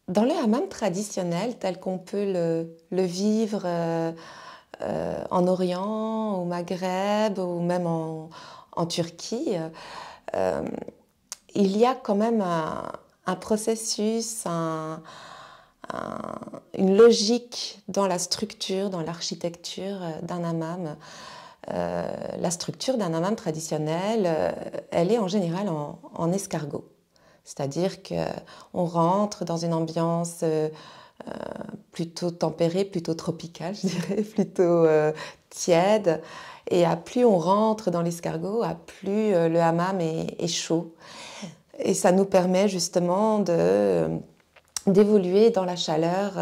Dans le hammam traditionnel, tel qu'on peut le vivre en Orient, au Maghreb ou même en Turquie, euh, il y a quand même un processus, une logique dans la structure, dans l'architecture d'un hammam. La structure d'un hammam traditionnel, elle est en général en escargot. C'est-à-dire qu'on rentre dans une ambiance plutôt tempérée, plutôt tropicale, je dirais, plutôt tiède. Et à plus on rentre dans l'escargot, à plus le hammam est chaud. Et ça nous permet justement d'évoluer dans la chaleur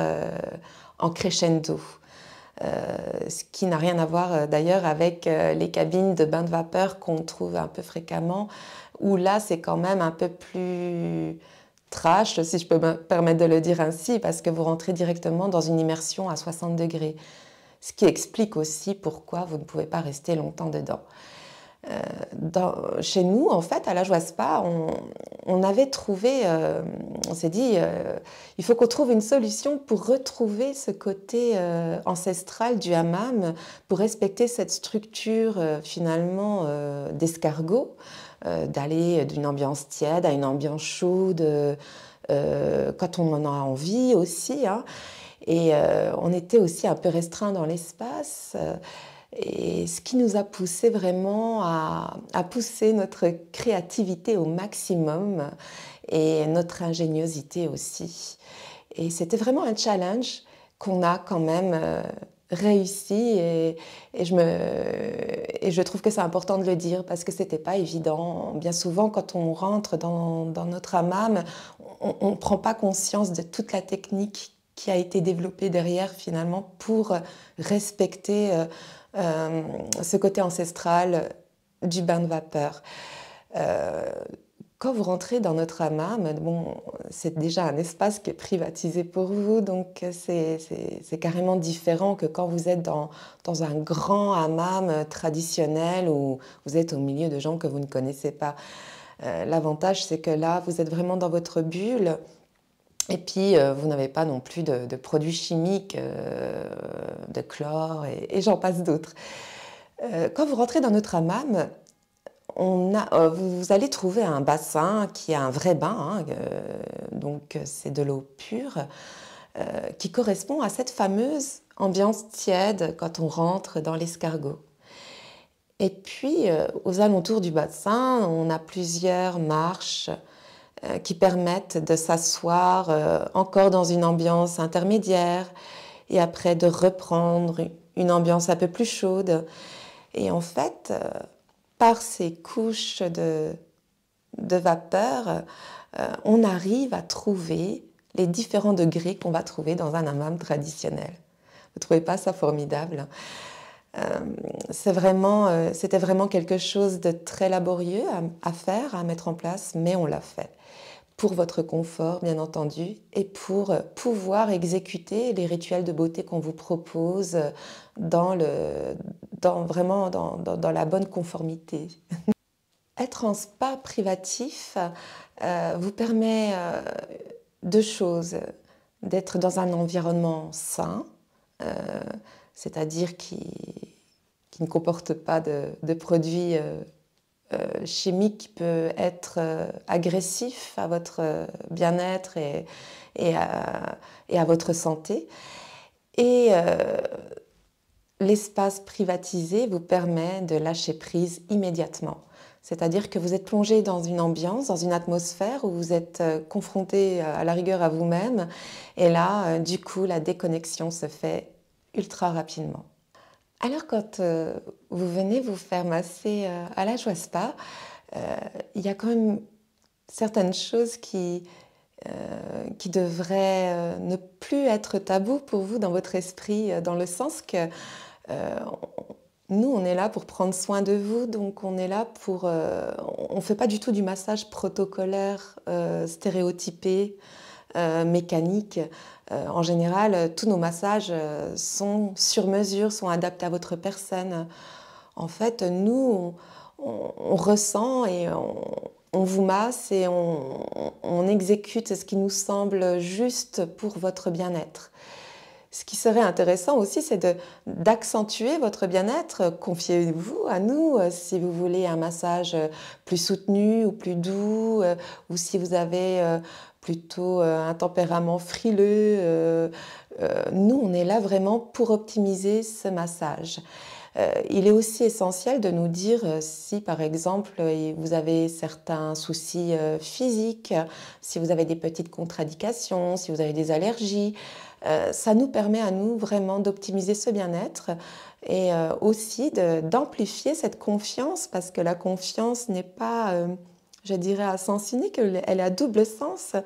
en crescendo. Ce qui n'a rien à voir d'ailleurs avec les cabines de bain de vapeur qu'on trouve un peu fréquemment, où là c'est quand même un peu plus trash, si je peux me permettre de le dire ainsi, parce que vous rentrez directement dans une immersion à 60 degrés, ce qui explique aussi pourquoi vous ne pouvez pas rester longtemps dedans. Chez nous, en fait, à la Joie Spa, on avait trouvé, on s'est dit, il faut qu'on trouve une solution pour retrouver ce côté ancestral du hammam, pour respecter cette structure finalement d'escargot, d'aller d'une ambiance tiède à une ambiance chaude quand on en a envie aussi. Hein. Et on était aussi un peu restreint dans l'espace. Et ce qui nous a poussé vraiment à pousser notre créativité au maximum et notre ingéniosité aussi. Et c'était vraiment un challenge qu'on a quand même réussi et je trouve que c'est important de le dire parce que c'était pas évident. Bien souvent, quand on rentre dans notre hammam, on ne prend pas conscience de toute la technique qui a été développée derrière finalement pour respecter ce côté ancestral du bain de vapeur. Quand vous rentrez dans notre hammam, bon, c'est déjà un espace qui est privatisé pour vous, donc c'est carrément différent que quand vous êtes dans un grand hammam traditionnel où vous êtes au milieu de gens que vous ne connaissez pas. L'avantage, c'est que là, vous êtes vraiment dans votre bulle. Et puis, vous n'avez pas non plus de produits chimiques, de chlore et j'en passe d'autres. Quand vous rentrez dans notre hammam, vous allez trouver un bassin qui est un vrai bain, hein, donc c'est de l'eau pure, qui correspond à cette fameuse ambiance tiède quand on rentre dans l'escargot. Et puis, aux alentours du bassin, on a plusieurs marches qui permettent de s'asseoir encore dans une ambiance intermédiaire et après de reprendre une ambiance un peu plus chaude. Et en fait, par ces couches de vapeur, on arrive à trouver les différents degrés qu'on va trouver dans un hammam traditionnel. Vous ne trouvez pas ça formidable? C'était vraiment quelque chose de très laborieux à faire, à mettre en place, mais on l'a fait pour votre confort, bien entendu, et pour pouvoir exécuter les rituels de beauté qu'on vous propose vraiment dans la bonne conformité. Être en spa privatif vous permet deux choses. D'être dans un environnement sain, c'est-à-dire qui ne comporte pas de produits chimiques qui peuvent être agressifs à votre bien-être et à votre santé. Et l'espace privatisé vous permet de lâcher prise immédiatement. C'est-à-dire que vous êtes plongé dans une ambiance, dans une atmosphère où vous êtes confronté à la rigueur à vous-même. Et là, du coup, la déconnexion se fait ultra rapidement. Alors, quand vous venez vous faire masser à la Joie Spa, il y a quand même certaines choses qui devraient ne plus être tabous pour vous dans votre esprit, dans le sens que nous, on est là pour prendre soin de vous, donc on est là pour... on ne fait pas du tout du massage protocolaire, stéréotypé, mécanique. En général, tous nos massages sont sur mesure, sont adaptés à votre personne. En fait, nous, on ressent et On vous masse et on exécute ce qui nous semble juste pour votre bien-être. Ce qui serait intéressant aussi, c'est d'accentuer votre bien-être. Confiez-vous à nous si vous voulez un massage plus soutenu ou plus doux, ou si vous avez plutôt un tempérament frileux. Nous, on est là vraiment pour optimiser ce massage. Il est aussi essentiel de nous dire si, par exemple, vous avez certains soucis physiques, si vous avez des petites contre-indications, si vous avez des allergies. Ça nous permet à nous vraiment d'optimiser ce bien-être et aussi d'amplifier cette confiance, parce que la confiance n'est pas, je dirais, à sens unique, elle est à double sens,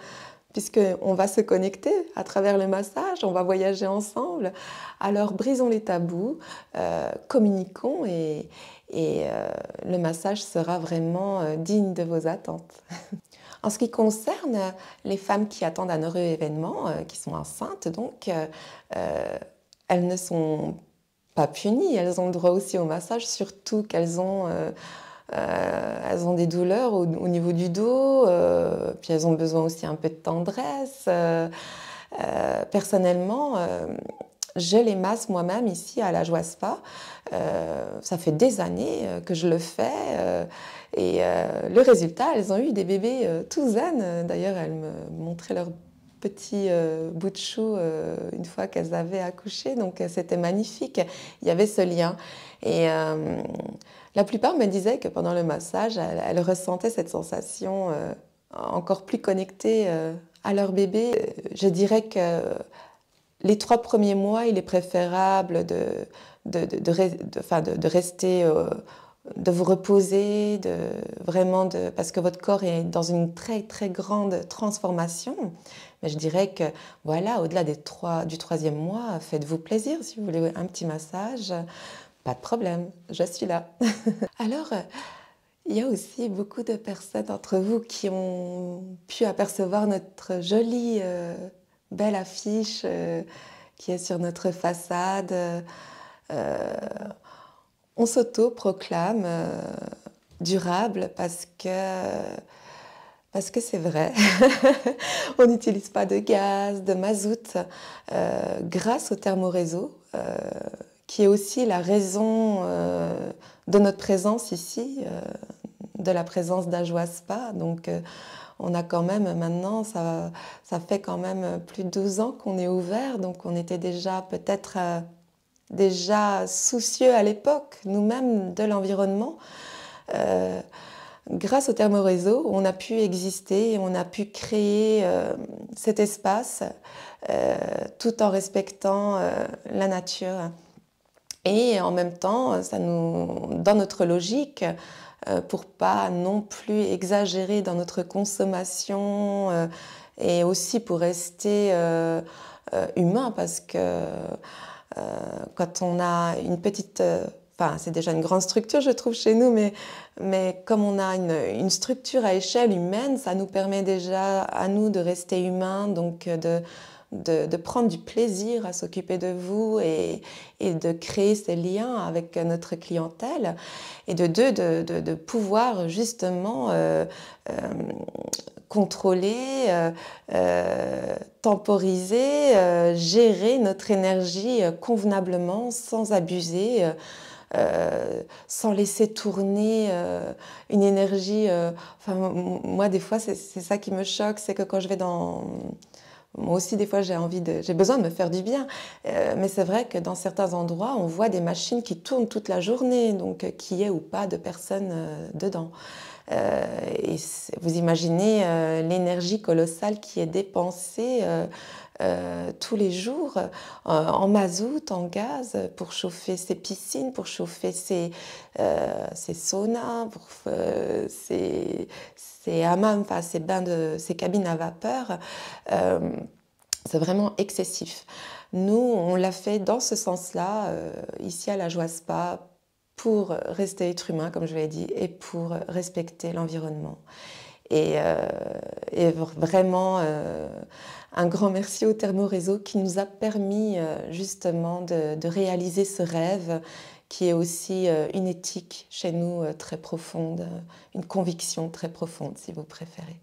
puisqu'on va se connecter à travers le massage, on va voyager ensemble. Alors brisons les tabous, communiquons et le massage sera vraiment digne de vos attentes. En ce qui concerne les femmes qui attendent un heureux événement, qui sont enceintes, donc, elles ne sont pas punies, elles ont le droit aussi au massage, surtout qu'elles ont des douleurs au niveau du dos, puis elles ont besoin aussi un peu de tendresse. Personnellement, je les masse moi-même ici à la Joie Spa. Ça fait des années que je le fais et le résultat, elles ont eu des bébés tout zen. D'ailleurs, elles me montraient leurs petits bouts de chou une fois qu'elles avaient accouché, donc c'était magnifique. Il y avait ce lien. Et la plupart me disaient que pendant le massage, elles ressentaient cette sensation encore plus connectée à leur bébé. Je dirais que les 3 premiers mois, il est préférable de rester, de vous reposer, parce que votre corps est dans une très très grande transformation. Mais je dirais que voilà, au-delà du 3e mois, faites-vous plaisir. Si vous voulez un petit massage, pas de problème, je suis là. Alors, il y a aussi beaucoup de personnes d'entre vous qui ont pu apercevoir notre jolie belle affiche qui est sur notre façade. On s'auto-proclame durable parce que c'est vrai. On n'utilise pas de gaz, de mazout, grâce au thermoréseau, qui est aussi la raison de notre présence ici, de la présence d'Ajoie Spa. Donc, on a quand même maintenant, ça fait quand même plus de 12 ans qu'on est ouvert, donc on était déjà peut-être déjà soucieux à l'époque, nous-mêmes, de l'environnement. Grâce au thermoréseau, on a pu exister et on a pu créer cet espace tout en respectant la nature. Et en même temps, dans notre logique, pour pas non plus exagérer dans notre consommation et aussi pour rester humain, parce que quand on a une petite... Enfin, c'est déjà une grande structure, je trouve, chez nous, mais comme on a une structure à échelle humaine, ça nous permet déjà à nous de rester humains, donc de prendre du plaisir à s'occuper de vous et de créer ces liens avec notre clientèle et de pouvoir justement contrôler, temporiser, gérer notre énergie convenablement sans abuser. Sans laisser tourner une énergie. Enfin, moi, des fois, c'est ça qui me choque, c'est que quand je vais dans... Moi aussi, des fois, j'ai besoin de me faire du bien. Mais c'est vrai que dans certains endroits, on voit des machines qui tournent toute la journée, donc qu'il y ait ou pas de personnes dedans. Et vous imaginez l'énergie colossale qui est dépensée tous les jours en mazout, en gaz, pour chauffer ces piscines, pour chauffer ces saunas, pour ces hammams, enfin ces cabines à vapeur. C'est vraiment excessif. Nous, on l'a fait dans ce sens-là, ici à la Joie Spa, pour rester être humain, comme je l'ai dit, et pour respecter l'environnement. Et vraiment, un grand merci au Thermoréseau qui nous a permis justement de réaliser ce rêve qui est aussi une éthique chez nous très profonde, une conviction très profonde si vous préférez.